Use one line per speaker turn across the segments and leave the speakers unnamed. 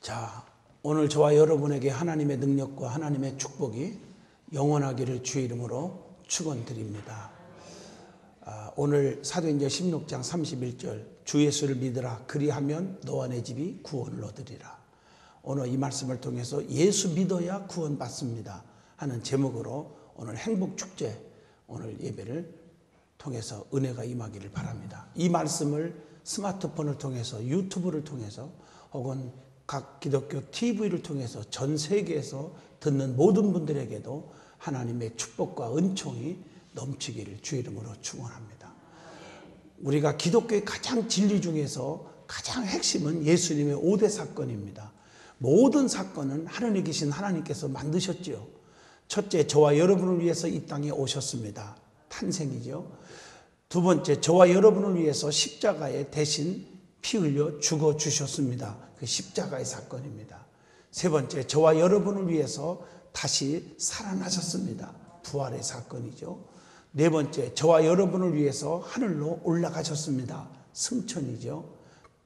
자, 오늘 저와 여러분에게 하나님의 능력과 하나님의 축복이 영원하기를 주의 이름으로 축원드립니다. 오늘 사도행전 16장 31절 주 예수를 믿으라 그리하면 너와 내 집이 구원을 얻으리라. 오늘 이 말씀을 통해서 예수 믿어야 구원받습니다 하는 제목으로 오늘 행복축제 오늘 예배를 통해서 은혜가 임하기를 바랍니다. 이 말씀을 스마트폰을 통해서 유튜브를 통해서 혹은 각 기독교 TV를 통해서 전 세계에서 듣는 모든 분들에게도 하나님의 축복과 은총이 넘치기를 주의 이름으로 축원합니다. 우리가 기독교의 가장 진리 중에서 가장 핵심은 예수님의 5대 사건입니다. 모든 사건은 하늘에 계신 하나님께서 만드셨지요. 첫째, 저와 여러분을 위해서 이 땅에 오셨습니다. 탄생이죠. 두 번째, 저와 여러분을 위해서 십자가에 대신 피 흘려 죽어주셨습니다. 그 십자가의 사건입니다. 세 번째, 저와 여러분을 위해서 다시 살아나셨습니다. 부활의 사건이죠. 네 번째, 저와 여러분을 위해서 하늘로 올라가셨습니다. 승천이죠.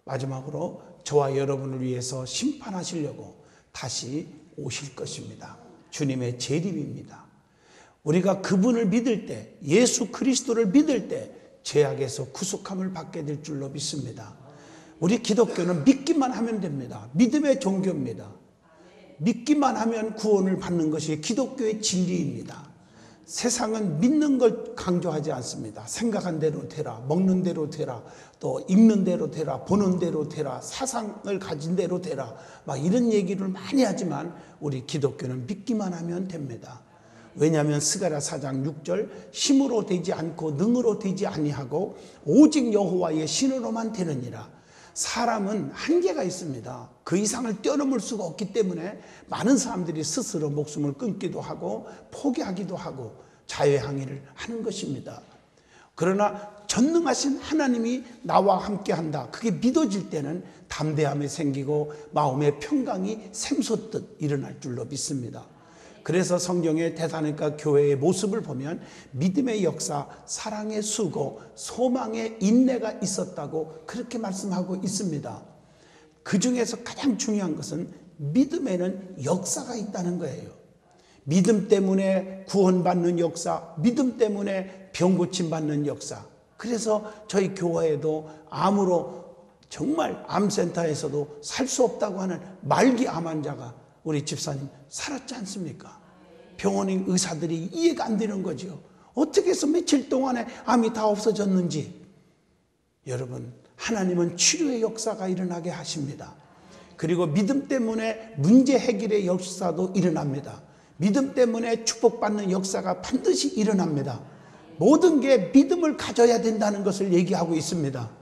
마지막으로 저와 여러분을 위해서 심판하시려고 다시 오실 것입니다. 주님의 재림입니다. 우리가 그분을 믿을 때, 예수 그리스도를 믿을 때 죄악에서 구속함을 받게 될 줄로 믿습니다. 우리 기독교는 믿기만 하면 됩니다. 믿음의 종교입니다. 믿기만 하면 구원을 받는 것이 기독교의 진리입니다. 세상은 믿는 걸 강조하지 않습니다. 생각한 대로 되라, 먹는 대로 되라, 또 읽는 대로 되라, 보는 대로 되라, 사상을 가진 대로 되라, 막 이런 얘기를 많이 하지만 우리 기독교는 믿기만 하면 됩니다. 왜냐하면 스가랴 4장 6절 힘으로 되지 않고 능으로 되지 아니하고 오직 여호와의 신으로만 되느니라. 사람은 한계가 있습니다. 그 이상을 뛰어넘을 수가 없기 때문에 많은 사람들이 스스로 목숨을 끊기도 하고 포기하기도 하고 자유행위를 하는 것입니다. 그러나 전능하신 하나님이 나와 함께한다. 그게 믿어질 때는 담대함이 생기고 마음의 평강이 샘솟듯 일어날 줄로 믿습니다. 그래서 성경의 데살로니가 교회의 모습을 보면 믿음의 역사, 사랑의 수고, 소망의 인내가 있었다고 그렇게 말씀하고 있습니다. 그 중에서 가장 중요한 것은 믿음에는 역사가 있다는 거예요. 믿음 때문에 구원받는 역사, 믿음 때문에 병 고침받는 역사. 그래서 저희 교회에도 암으로 정말 암센터에서도 살 수 없다고 하는 말기 암 환자가 우리 집사님 살았지 않습니까? 병원의 의사들이 이해가 안 되는 거죠. 어떻게 해서 며칠 동안에 암이 다 없어졌는지. 여러분, 하나님은 치료의 역사가 일어나게 하십니다. 그리고 믿음 때문에 문제 해결의 역사도 일어납니다. 믿음 때문에 축복받는 역사가 반드시 일어납니다. 모든 게 믿음을 가져야 된다는 것을 얘기하고 있습니다.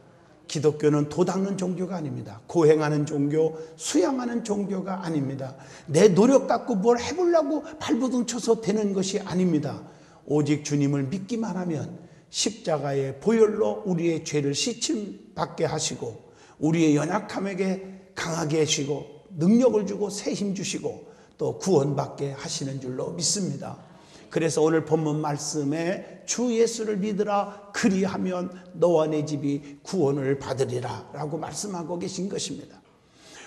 기독교는 도닦는 종교가 아닙니다. 고행하는 종교, 수양하는 종교가 아닙니다. 내 노력 갖고 뭘 해보려고 발버둥 쳐서 되는 것이 아닙니다. 오직 주님을 믿기만 하면 십자가의 보혈로 우리의 죄를 씻임받게 하시고 우리의 연약함에게 강하게 하시고 능력을 주고 새 힘 주시고 또 구원받게 하시는 줄로 믿습니다. 그래서 오늘 본문 말씀에 주 예수를 믿으라 그리하면 너와 내 집이 구원을 받으리라 라고 말씀하고 계신 것입니다.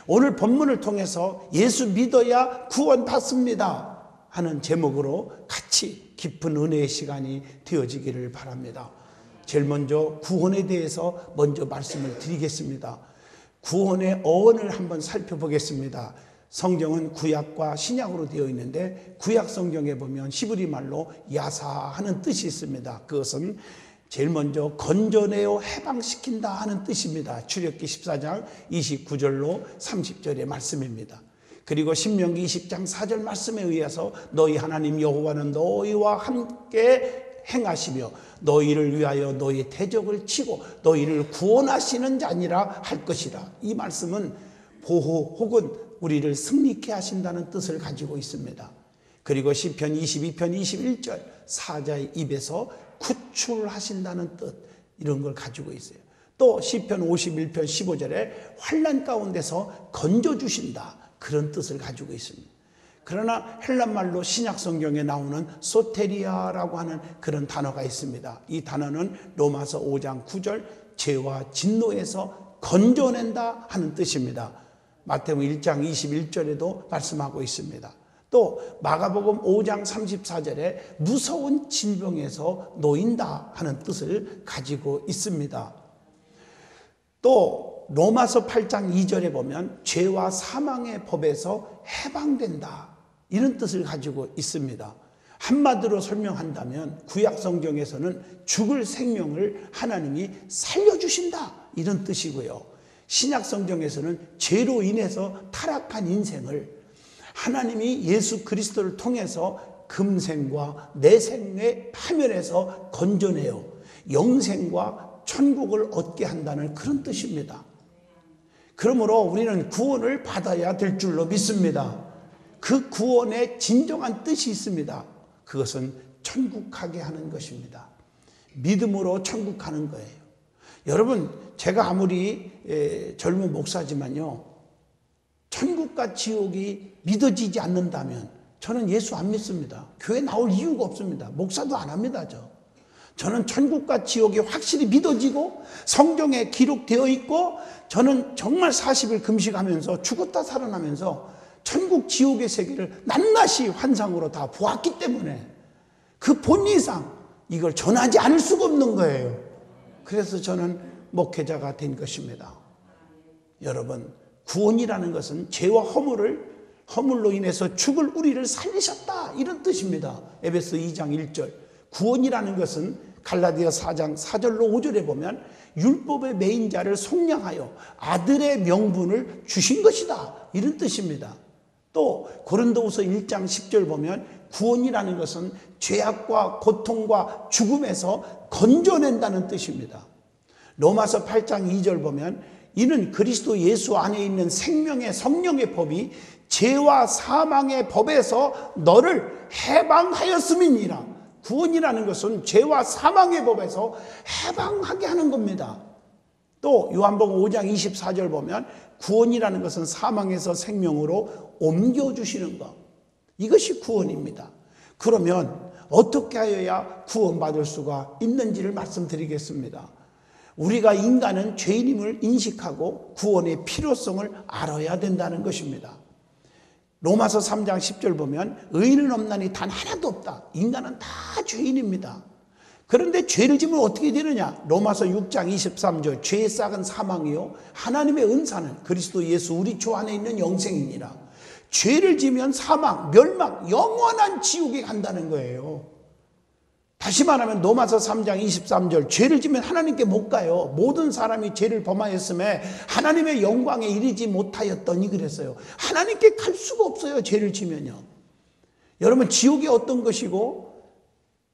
오늘 본문을 통해서 예수 믿어야 구원받습니다 하는 제목으로 같이 깊은 은혜의 시간이 되어지기를 바랍니다. 제일 먼저 구원에 대해서 먼저 말씀을 드리겠습니다. 구원의 어원을 한번 살펴보겠습니다. 성경은 구약과 신약으로 되어 있는데 구약 성경에 보면 히브리 말로 야사하는 뜻이 있습니다. 그것은 제일 먼저 건져내어 해방시킨다 하는 뜻입니다. 출애굽기 14장 29절로 30절의 말씀입니다. 그리고 신명기 20장 4절 말씀에 의해서 너희 하나님 여호와는 너희와 함께 행하시며 너희를 위하여 너희 대적을 치고 너희를 구원하시는 자니라 할 것이라. 이 말씀은 보호 혹은 우리를 승리케 하신다는 뜻을 가지고 있습니다. 그리고 시편 22편 21절 사자의 입에서 구출하신다는 뜻, 이런 걸 가지고 있어요. 또 시편 51편 15절에 환난 가운데서 건져주신다, 그런 뜻을 가지고 있습니다. 그러나 헬란말로 신약 성경에 나오는 소테리아라고 하는 그런 단어가 있습니다. 이 단어는 로마서 5장 9절 죄와 진노에서 건져낸다 하는 뜻입니다. 마태복음 1장 21절에도 말씀하고 있습니다. 또 마가복음 5장 34절에 무서운 질병에서 놓인다 하는 뜻을 가지고 있습니다. 또 로마서 8장 2절에 보면 죄와 사망의 법에서 해방된다 이런 뜻을 가지고 있습니다. 한마디로 설명한다면 구약 성경에서는 죽을 생명을 하나님이 살려주신다 이런 뜻이고요. 신약 성경에서는 죄로 인해서 타락한 인생을 하나님이 예수 그리스도를 통해서 금생과 내생의 파멸에서 건져내어 영생과 천국을 얻게 한다는 그런 뜻입니다. 그러므로 우리는 구원을 받아야 될 줄로 믿습니다. 그 구원의 진정한 뜻이 있습니다. 그것은 천국 가게 하는 것입니다. 믿음으로 천국 가는 거예요. 여러분, 제가 아무리 젊은 목사지만요, 천국과 지옥이 믿어지지 않는다면 저는 예수 안 믿습니다. 교회 나올 이유가 없습니다. 목사도 안 합니다. 저는 천국과 지옥이 확실히 믿어지고 성경에 기록되어 있고, 저는 정말 40일 금식하면서 죽었다 살아나면서 천국 지옥의 세계를 낱낱이 환상으로 다 보았기 때문에 그 본이상 이걸 전하지 않을 수가 없는 거예요. 그래서 저는 목회자가 된 것입니다. 여러분, 구원이라는 것은 죄와 허물로 인해서 죽을 우리를 살리셨다 이런 뜻입니다. 에베소 2장 1절. 구원이라는 것은 갈라디아 4장 4절로 5절에 보면 율법의 매인자를 속량하여 아들의 명분을 주신 것이다 이런 뜻입니다. 또 고린도후서 1장 10절 보면 구원이라는 것은 죄악과 고통과 죽음에서 건져낸다는 뜻입니다. 로마서 8장 2절 보면 이는 그리스도 예수 안에 있는 생명의 성령의 법이 죄와 사망의 법에서 너를 해방하였음이니라. 구원이라는 것은 죄와 사망의 법에서 해방하게 하는 겁니다. 또 요한복음 5장 24절 보면 구원이라는 것은 사망에서 생명으로 옮겨주시는 것, 이것이 구원입니다. 그러면 어떻게 하여야 구원받을 수가 있는지를 말씀드리겠습니다. 우리가 인간은 죄인임을 인식하고 구원의 필요성을 알아야 된다는 것입니다. 로마서 3장 10절 보면 의인은 없나니 단 하나도 없다. 인간은 다 죄인입니다. 그런데 죄를 지면 어떻게 되느냐? 로마서 6장 23절 죄의 싹은 사망이요 하나님의 은사는 그리스도 예수 우리 주 안에 있는 영생이니라. 죄를 지면 사망, 멸망, 영원한 지옥에 간다는 거예요. 다시 말하면 로마서 3장 23절 죄를 지면 하나님께 못 가요. 모든 사람이 죄를 범하였음에 하나님의 영광에 이르지 못하였더니 그랬어요. 하나님께 갈 수가 없어요. 죄를 지면요. 여러분, 지옥이 어떤 것이고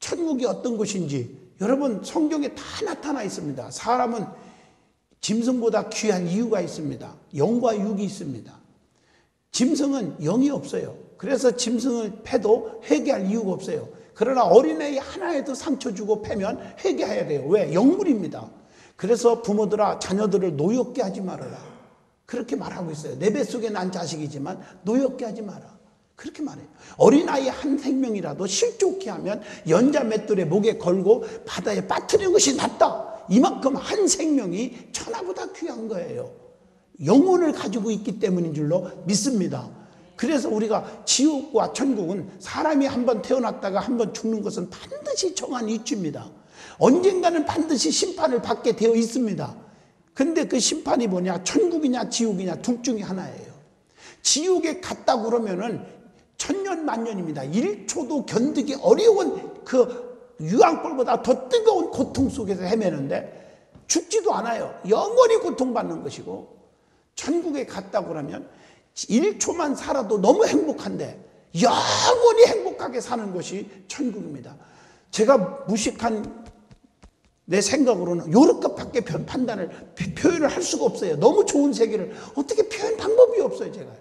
천국이 어떤 것인지 여러분 성경에 다 나타나 있습니다. 사람은 짐승보다 귀한 이유가 있습니다. 영과 육이 있습니다. 짐승은 영이 없어요. 그래서 짐승을 패도 회개할 이유가 없어요. 그러나 어린애 하나에도 상처 주고 패면 회개해야 돼요. 왜? 영물입니다. 그래서 부모들아 자녀들을 노엽게 하지 말아라. 그렇게 말하고 있어요. 내 뱃속에 난 자식이지만 노엽게 하지 마라. 그렇게 말해요. 어린아이 한 생명이라도 실족케 하면 연자 맷돌에 목에 걸고 바다에 빠뜨리는 것이 낫다. 이만큼 한 생명이 천하보다 귀한 거예요. 영혼을 가지고 있기 때문인 줄로 믿습니다. 그래서 우리가 지옥과 천국은 사람이 한번 태어났다가 한번 죽는 것은 반드시 정한 이치입니다. 언젠가는 반드시 심판을 받게 되어 있습니다. 근데 그 심판이 뭐냐? 천국이냐 지옥이냐 둘 중에 하나예요. 지옥에 갔다 그러면은 천년 만년입니다. 1초도 견디기 어려운 그 유황불보다 더 뜨거운 고통 속에서 헤매는데 죽지도 않아요. 영원히 고통받는 것이고, 천국에 갔다 그러면 1초만 살아도 너무 행복한데 영원히 행복하게 사는 것이 천국입니다. 제가 무식한 내 생각으로는 요렇게밖에 판단을 표현을 할 수가 없어요. 너무 좋은 세계를 어떻게 표현 방법이 없어요. 제가요.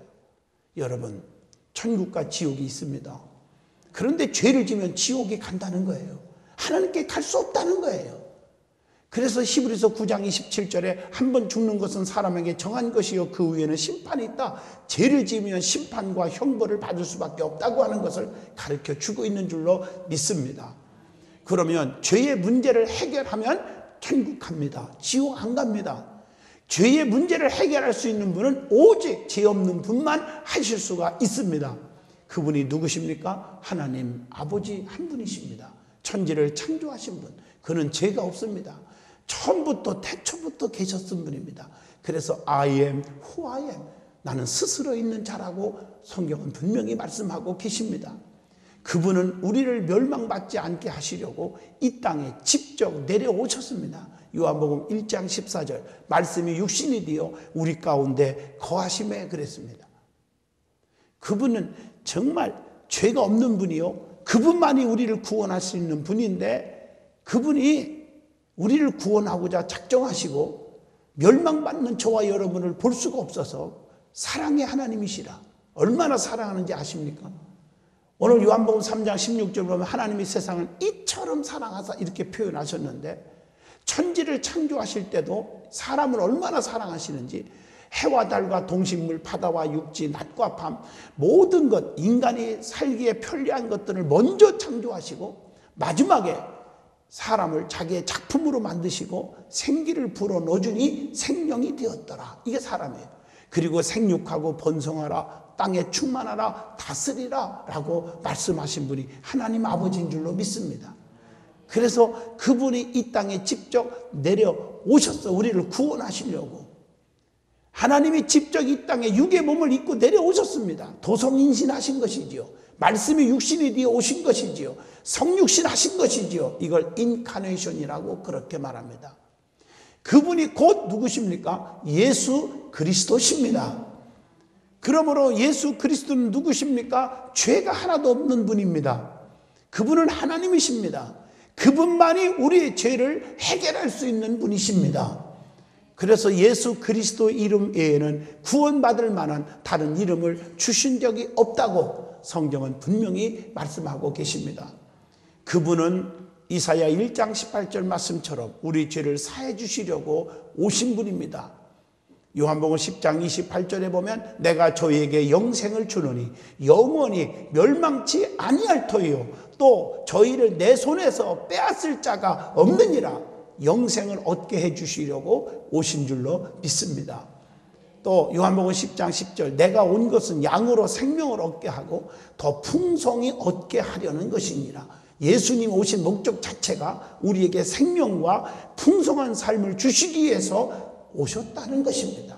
여러분, 천국과 지옥이 있습니다. 그런데 죄를 지면 지옥에 간다는 거예요. 하나님께 갈 수 없다는 거예요. 그래서 히브리서 9장 27절에 한 번 죽는 것은 사람에게 정한 것이요 그 후에는 심판이 있다. 죄를 지으면 심판과 형벌을 받을 수밖에 없다고 하는 것을 가르쳐주고 있는 줄로 믿습니다. 그러면 죄의 문제를 해결하면 천국 갑니다. 지옥 안 갑니다. 죄의 문제를 해결할 수 있는 분은 오직 죄 없는 분만 하실 수가 있습니다. 그분이 누구십니까? 하나님 아버지 한 분이십니다. 천지를 창조하신 분. 그는 죄가 없습니다. 처음부터 태초부터 계셨던 분입니다. 그래서 I am who I am. 나는 스스로 있는 자라고 성경은 분명히 말씀하고 계십니다. 그분은 우리를 멸망받지 않게 하시려고 이 땅에 직접 내려오셨습니다. 요한복음 1장 14절 말씀이 육신이 되어 우리 가운데 거하심에 그랬습니다. 그분은 정말 죄가 없는 분이요, 그분만이 우리를 구원할 수 있는 분인데 그분이 우리를 구원하고자 작정하시고 멸망받는 저와 여러분을 볼 수가 없어서 사랑의 하나님이시라. 얼마나 사랑하는지 아십니까? 오늘 요한복음 3장 16절 보면 하나님이 세상을 이처럼 사랑하사 이렇게 표현하셨는데, 천지를 창조하실 때도 사람을 얼마나 사랑하시는지, 해와 달과 동식물, 바다와 육지, 낮과 밤, 모든 것, 인간이 살기에 편리한 것들을 먼저 창조하시고 마지막에 사람을 자기의 작품으로 만드시고 생기를 불어넣어주니 생명이 되었더라. 이게 사람이에요. 그리고 생육하고 번성하라, 땅에 충만하라, 다스리라 라고 말씀하신 분이 하나님 아버지인 줄로 믿습니다. 그래서 그분이 이 땅에 직접 내려오셨어. 우리를 구원하시려고. 하나님이 직접 이 땅에 육의 몸을 입고 내려오셨습니다. 도성인신하신 것이지요. 말씀이 육신이 되어 오신 것이지요. 성육신하신 것이지요. 이걸 인카네이션이라고 그렇게 말합니다. 그분이 곧 누구십니까? 예수 그리스도십니다. 그러므로 예수 그리스도는 누구십니까? 죄가 하나도 없는 분입니다. 그분은 하나님이십니다. 그분만이 우리의 죄를 해결할 수 있는 분이십니다. 그래서 예수 그리스도 이름 외에는 구원받을 만한 다른 이름을 주신 적이 없다고 성경은 분명히 말씀하고 계십니다. 그분은 이사야 1장 18절 말씀처럼 우리 죄를 사해 주시려고 오신 분입니다. 요한복음 10장 28절에 보면 내가 저희에게 영생을 주노니 영원히 멸망치 아니할 터이요 또 저희를 내 손에서 빼앗을 자가 없느니라. 영생을 얻게 해주시려고 오신 줄로 믿습니다. 또 요한복음 10장 10절 내가 온 것은 양으로 생명을 얻게 하고 더 풍성히 얻게 하려는 것이니라. 예수님 오신 목적 자체가 우리에게 생명과 풍성한 삶을 주시기 위해서 오셨다는 것입니다.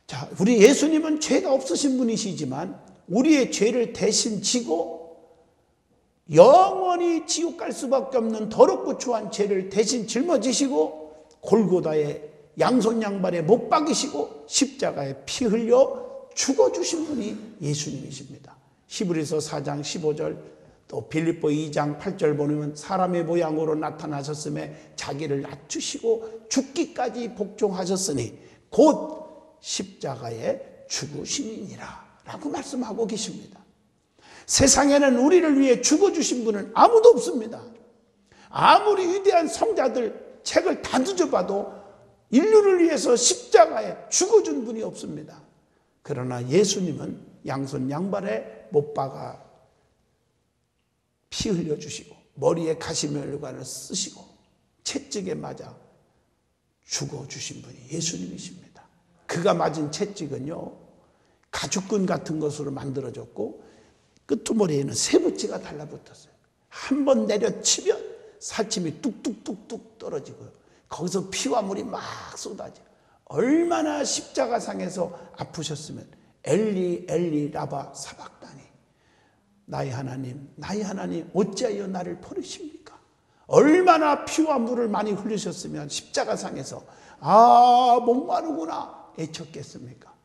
자, 우리 예수님은 죄가 없으신 분이시지만 우리의 죄를 대신 지고 영원히 지옥 갈 수밖에 없는 더럽고 추한 죄를 대신 짊어지시고 골고다의 양손 양발에 못 박이시고 십자가에 피 흘려 죽어주신 분이 예수님이십니다. 히브리서 4장 15절 또 빌립보 2장 8절 보면 사람의 모양으로 나타나셨음에 자기를 낮추시고 죽기까지 복종하셨으니 곧 십자가에 죽으심이니라 라고 말씀하고 계십니다. 세상에는 우리를 위해 죽어주신 분은 아무도 없습니다. 아무리 위대한 성자들 책을 다 뒤져봐도 인류를 위해서 십자가에 죽어준 분이 없습니다. 그러나 예수님은 양손 양발에 못 박아 피 흘려주시고 머리에 가시면류관을 쓰시고 채찍에 맞아 죽어주신 분이 예수님이십니다. 그가 맞은 채찍은요 가죽끈 같은 것으로 만들어졌고 끄트머리에는 쇠붙이가 달라붙었어요. 한 번 내려치면 살침이 뚝뚝뚝뚝 떨어지고요. 거기서 피와 물이 막 쏟아져요. 얼마나 십자가상에서 아프셨으면 엘리 엘리 라바 사박다니 나의 하나님 어찌하여 나를 버리십니까? 얼마나 피와 물을 많이 흘리셨으면 십자가상에서 목마르구나 애쳤겠습니까?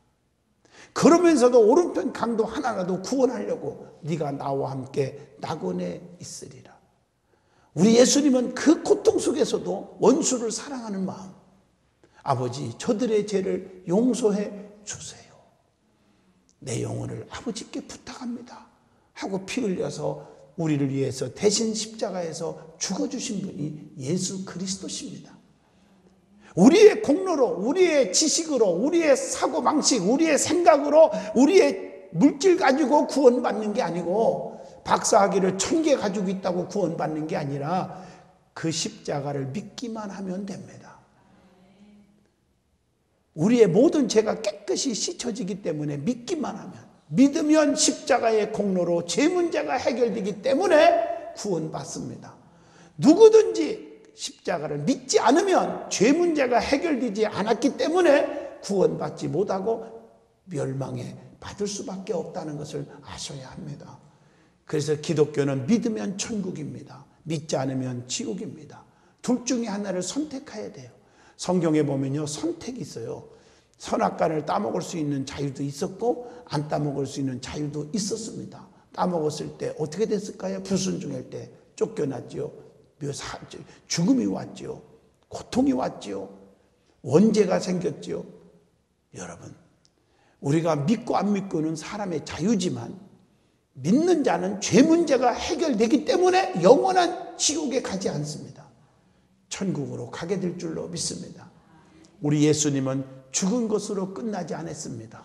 그러면서도 오른편 강도 하나라도 구원하려고 네가 나와 함께 낙원에 있으리라. 우리 예수님은 그 고통 속에서도 원수를 사랑하는 마음, 아버지 저들의 죄를 용서해 주세요. 내 영혼을 아버지께 부탁합니다 하고 피 흘려서 우리를 위해서 대신 십자가에서 죽어주신 분이 예수 그리스도십니다. 우리의 공로로, 우리의 지식으로, 우리의 사고방식, 우리의 생각으로, 우리의 물질 가지고 구원받는 게 아니고 박사학위를 1000개 가지고 있다고 구원받는 게 아니라 그 십자가를 믿기만 하면 됩니다. 우리의 모든 죄가 깨끗이 씻어지기 때문에 믿기만 하면, 믿으면 십자가의 공로로 죄 문제가 해결되기 때문에 구원받습니다. 누구든지 십자가를 믿지 않으면 죄 문제가 해결되지 않았기 때문에 구원받지 못하고 멸망에 받을 수밖에 없다는 것을 아셔야 합니다. 그래서 기독교는 믿으면 천국입니다. 믿지 않으면 지옥입니다. 둘 중에 하나를 선택해야 돼요. 성경에 보면요, 선택이 있어요. 선악과를 따먹을 수 있는 자유도 있었고 안 따먹을 수 있는 자유도 있었습니다. 따먹었을 때 어떻게 됐을까요? 불순종할 때 쫓겨났지요. 죽음이 왔지요. 고통이 왔지요. 원죄가 생겼지요. 여러분, 우리가 믿고 안 믿고는 사람의 자유지만 믿는 자는 죄 문제가 해결되기 때문에 영원한 지옥에 가지 않습니다. 천국으로 가게 될 줄로 믿습니다. 우리 예수님은 죽은 것으로 끝나지 않았습니다.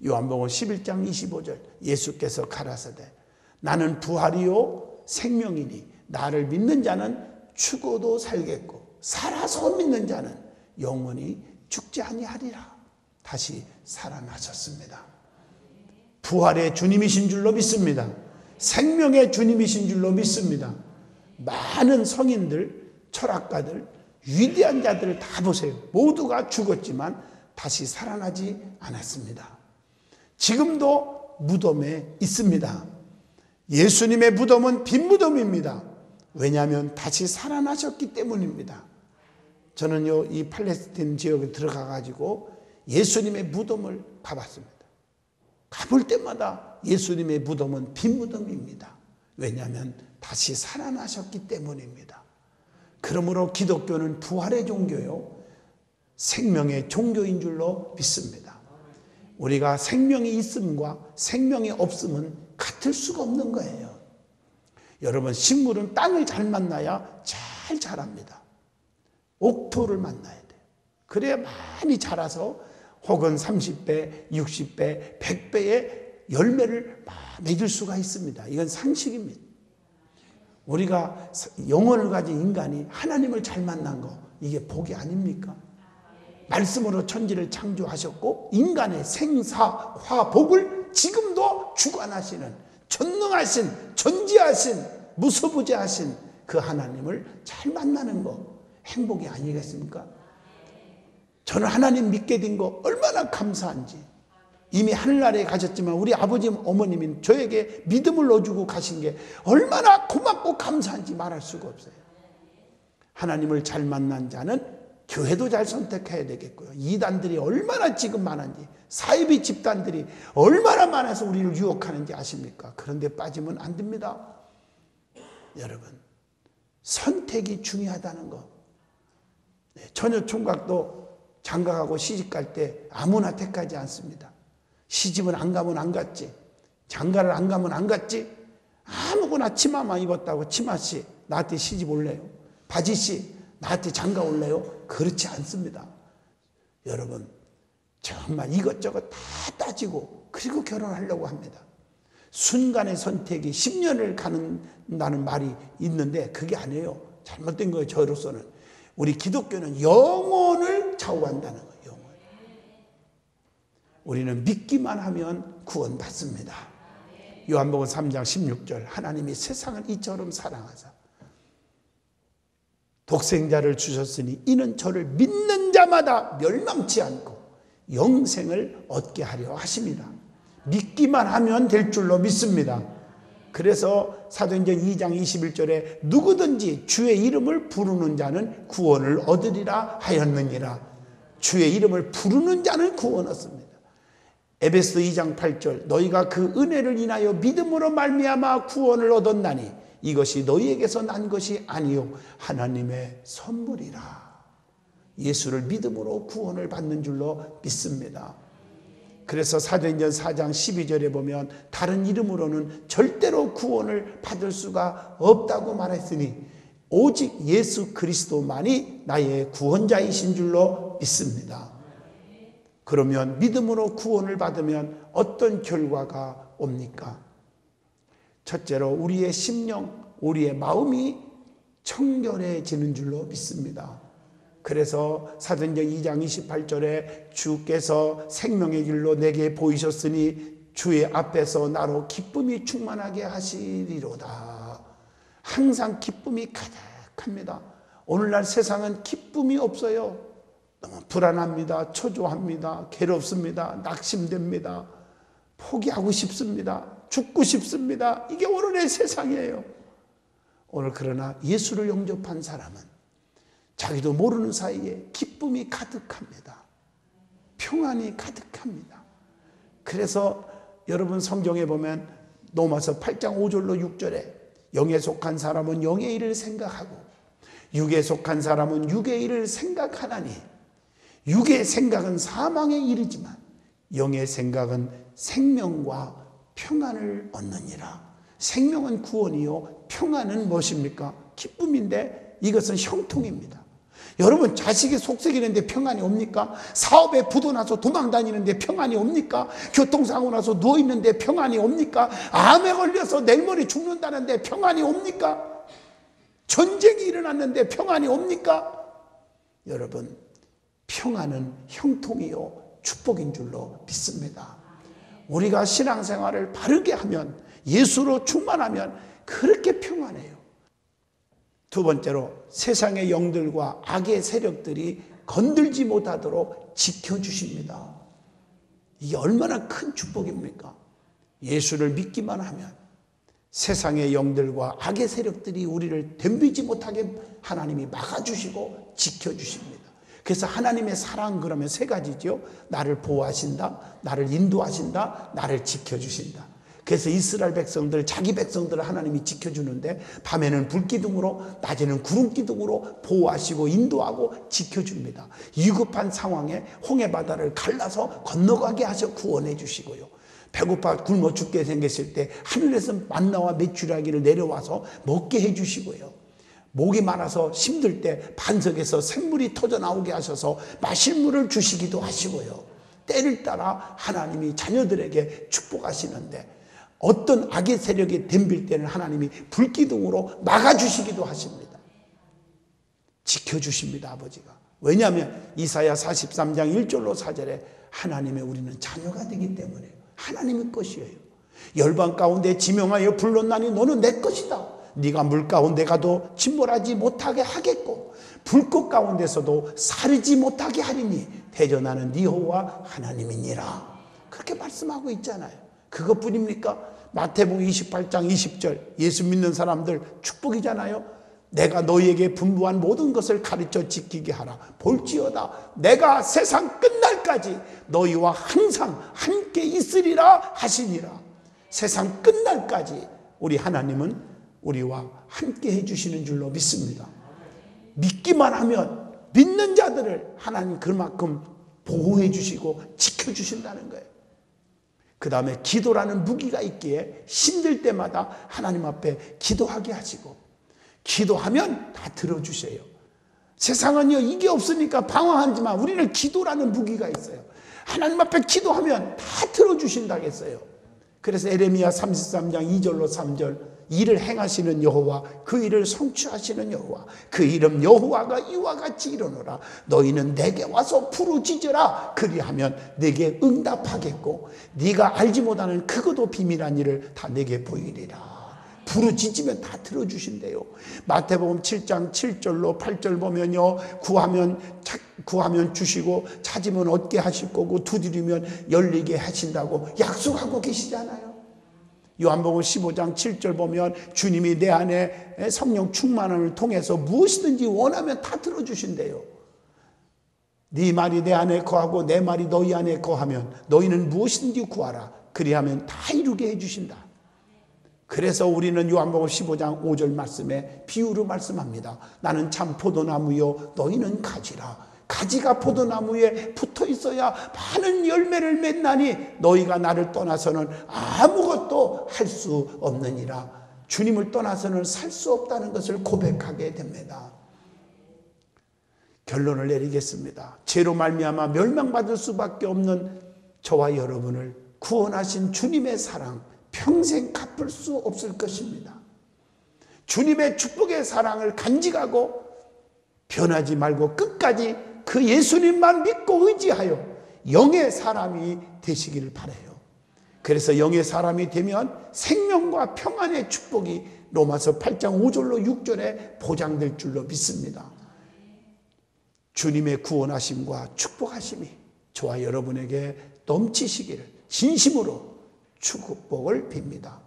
요한복음 11장 25절 예수께서 가라사대 나는 부활이요 생명이니 나를 믿는 자는 죽어도 살겠고 살아서 믿는 자는 영원히 죽지 아니하리라. 다시 살아나셨습니다. 부활의 주님이신 줄로 믿습니다. 생명의 주님이신 줄로 믿습니다. 많은 성인들, 철학가들, 위대한 자들을 다 보세요. 모두가 죽었지만 다시 살아나지 않았습니다. 지금도 무덤에 있습니다. 예수님의 무덤은 빈 무덤입니다. 왜냐하면 다시 살아나셨기 때문입니다. 저는요, 이 팔레스타인 지역에 들어가가지고 예수님의 무덤을 가봤습니다. 가볼 때마다 예수님의 무덤은 빈 무덤입니다. 왜냐하면 다시 살아나셨기 때문입니다. 그러므로 기독교는 부활의 종교요, 생명의 종교인 줄로 믿습니다. 우리가 생명이 있음과 생명이 없음은 같을 수가 없는 거예요. 여러분, 식물은 땅을 잘 만나야 잘 자랍니다. 옥토를 만나야 돼요. 그래야 많이 자라서 혹은 30배, 60배, 100배의 열매를 맺을 수가 있습니다. 이건 상식입니다. 우리가 영혼을 가진 인간이 하나님을 잘 만난 거, 이게 복이 아닙니까? 말씀으로 천지를 창조하셨고 인간의 생사, 화, 복을 지금도 주관하시는 전능하신, 전지하신, 무소부재하신 그 하나님을 잘 만나는 거 행복이 아니겠습니까? 저는 하나님 믿게 된 거 얼마나 감사한지. 이미 하늘나라에 가셨지만 우리 아버지 어머님이 저에게 믿음을 넣어주고 가신 게 얼마나 고맙고 감사한지 말할 수가 없어요. 하나님을 잘 만난 자는 교회도 잘 선택해야 되겠고요. 이단들이 얼마나 지금 많은지, 사이비 집단들이 얼마나 많아서 우리를 유혹하는지 아십니까? 그런데 빠지면 안 됩니다. 여러분, 선택이 중요하다는 거. 처녀 총각도 장가가고 시집갈 때 아무나 택하지 않습니다. 시집은 안 가면 안 갔지, 장가를 안 가면 안 갔지. 아무거나 치마만 입었다고 치마씨 나한테 시집 올래요? 바지씨 나한테 장가 올래요? 그렇지 않습니다. 여러분, 정말 이것저것 다 따지고 그리고 결혼하려고 합니다. 순간의 선택이 10년을 가는다는 말이 있는데 그게 아니에요. 잘못된 거예요. 저로서는. 우리 기독교는 영혼을 좌우한다는 거예요. 영혼. 우리는 믿기만 하면 구원받습니다. 요한복음 3장 16절 하나님이 세상을 이처럼 사랑하사 독생자를 주셨으니 이는 저를 믿는 자마다 멸망치 않고 영생을 얻게 하려 하심이라. 믿기만 하면 될 줄로 믿습니다. 그래서 사도행전 2장 21절에 누구든지 주의 이름을 부르는 자는 구원을 얻으리라 하였느니라. 주의 이름을 부르는 자는 구원 얻습니다. 에베소 2장 8절 너희가 그 은혜를 인하여 믿음으로 말미암아 구원을 얻었나니 이것이 너희에게서 난 것이 아니요 하나님의 선물이라. 예수를 믿음으로 구원을 받는 줄로 믿습니다. 그래서 사도행전 4장 12절에 보면 다른 이름으로는 절대로 구원을 받을 수가 없다고 말했으니 오직 예수 그리스도만이 나의 구원자이신 줄로 믿습니다. 그러면 믿음으로 구원을 받으면 어떤 결과가 옵니까? 첫째로 우리의 심령, 우리의 마음이 청결해지는 줄로 믿습니다. 그래서 사도행전 2장 28절에 주께서 생명의 길로 내게 보이셨으니 주의 앞에서 나로 기쁨이 충만하게 하시리로다. 항상 기쁨이 가득합니다. 오늘날 세상은 기쁨이 없어요. 너무 불안합니다. 초조합니다. 괴롭습니다. 낙심됩니다. 포기하고 싶습니다. 죽고 싶습니다. 이게 오늘의 세상이에요. 오늘 그러나 예수를 영접한 사람은 자기도 모르는 사이에 기쁨이 가득합니다. 평안이 가득합니다. 그래서 여러분 성경에 보면 로마서 8장 5절로 6절에 영에 속한 사람은 영의 일을 생각하고 육에 속한 사람은 육의 일을 생각하나니 육의 생각은 사망에 이르지만 영의 생각은 생명과 평안을 얻느니라. 생명은 구원이요 평안은 무엇입니까? 기쁨인데 이것은 형통입니다. 여러분 자식이 속썩이는데 평안이 옵니까? 사업에 부도나서 도망다니는데 평안이 옵니까? 교통사고 나서 누워있는데 평안이 옵니까? 암에 걸려서 내일 모레 죽는다는데 평안이 옵니까? 전쟁이 일어났는데 평안이 옵니까? 여러분 평안은 형통이요 축복인 줄로 믿습니다. 우리가 신앙생활을 바르게 하면 예수로 충만하면 그렇게 평안해요. 두 번째로 세상의 영들과 악의 세력들이 건들지 못하도록 지켜주십니다. 이게 얼마나 큰 축복입니까? 예수를 믿기만 하면 세상의 영들과 악의 세력들이 우리를 덤비지 못하게 하나님이 막아주시고 지켜주십니다. 그래서 하나님의 사랑 그러면 세 가지죠. 나를 보호하신다, 나를 인도하신다, 나를 지켜주신다. 그래서 이스라엘 백성들, 자기 백성들을 하나님이 지켜주는데 밤에는 불기둥으로 낮에는 구름기둥으로 보호하시고 인도하고 지켜줍니다. 위급한 상황에 홍해바다를 갈라서 건너가게 하셔 구원해 주시고요. 배고파 굶어 죽게 생겼을 때 하늘에서 만나와 메추라기를 내려와서 먹게 해 주시고요. 목이 많아서 힘들 때 반석에서 샘물이 터져 나오게 하셔서 마실 물을 주시기도 하시고요. 때를 따라 하나님이 자녀들에게 축복하시는데 어떤 악의 세력이 덤빌 때는 하나님이 불기둥으로 막아주시기도 하십니다. 지켜주십니다. 아버지가. 왜냐하면 이사야 43장 1절로 4절에 하나님의 우리는 자녀가 되기 때문에 하나님의 것이에요. 열방 가운데 지명하여 불렀나니 너는 내 것이다. 네가 물 가운데 가도 침몰하지 못하게 하겠고 불꽃 가운데서도 사르지 못하게 하리니 대전하는 네 여호와 하나님이니라. 그렇게 말씀하고 있잖아요. 그것뿐입니까? 마태복음 28장 20절 예수 믿는 사람들 축복이잖아요. 내가 너희에게 분부한 모든 것을 가르쳐 지키게 하라. 볼지어다 내가 세상 끝날까지 너희와 항상 함께 있으리라 하시니라. 세상 끝날까지 우리 하나님은 우리와 함께 해주시는 줄로 믿습니다. 믿기만 하면 믿는 자들을 하나님 그만큼 보호해 주시고 지켜주신다는 거예요. 그 다음에 기도라는 무기가 있기에 힘들 때마다 하나님 앞에 기도하게 하시고 기도하면 다 들어주세요. 세상은요 이게 없으니까 방황하지만 우리는 기도라는 무기가 있어요. 하나님 앞에 기도하면 다 들어주신다고 했어요. 그래서 에레미야 33장 2절로 3절 일을 행하시는 여호와 그 일을 성취하시는 여호와 그 이름 여호와가 이와 같이 이르노라. 너희는 내게 와서 부르짖으라. 그리하면 내게 응답하겠고 네가 알지 못하는 크고도 비밀한 일을 다 내게 보이리라. 부르짖으면 다 들어주신대요. 마태복음 7장 7절로 8절 보면요 구하면 주시고 찾으면 얻게 하실 거고 두드리면 열리게 하신다고 약속하고 계시잖아요. 요한복음 15장 7절 보면 주님이 내 안에 성령 충만함을 통해서 무엇이든지 원하면 다 들어주신대요. 네 말이 내 안에 거하고 내 말이 너희 안에 거하면 너희는 무엇이든지 구하라. 그리하면 다 이루게 해주신다. 그래서 우리는 요한복음 15장 5절 말씀에 비유로 말씀합니다. 나는 참 포도나무요 너희는 가지라. 가지가 포도나무에 붙어 있어야 많은 열매를 맺나니 너희가 나를 떠나서는 아무것도 할 수 없느니라. 주님을 떠나서는 살 수 없다는 것을 고백하게 됩니다. 결론을 내리겠습니다. 죄로 말미암아 멸망받을 수밖에 없는 저와 여러분을 구원하신 주님의 사랑 평생 갚을 수 없을 것입니다. 주님의 축복의 사랑을 간직하고 변하지 말고 끝까지 그 예수님만 믿고 의지하여 영의 사람이 되시기를 바라요. 그래서 영의 사람이 되면 생명과 평안의 축복이 로마서 8장 5절로 6절에 보장될 줄로 믿습니다. 주님의 구원하심과 축복하심이 저와 여러분에게 넘치시기를 진심으로 축복을 빕니다.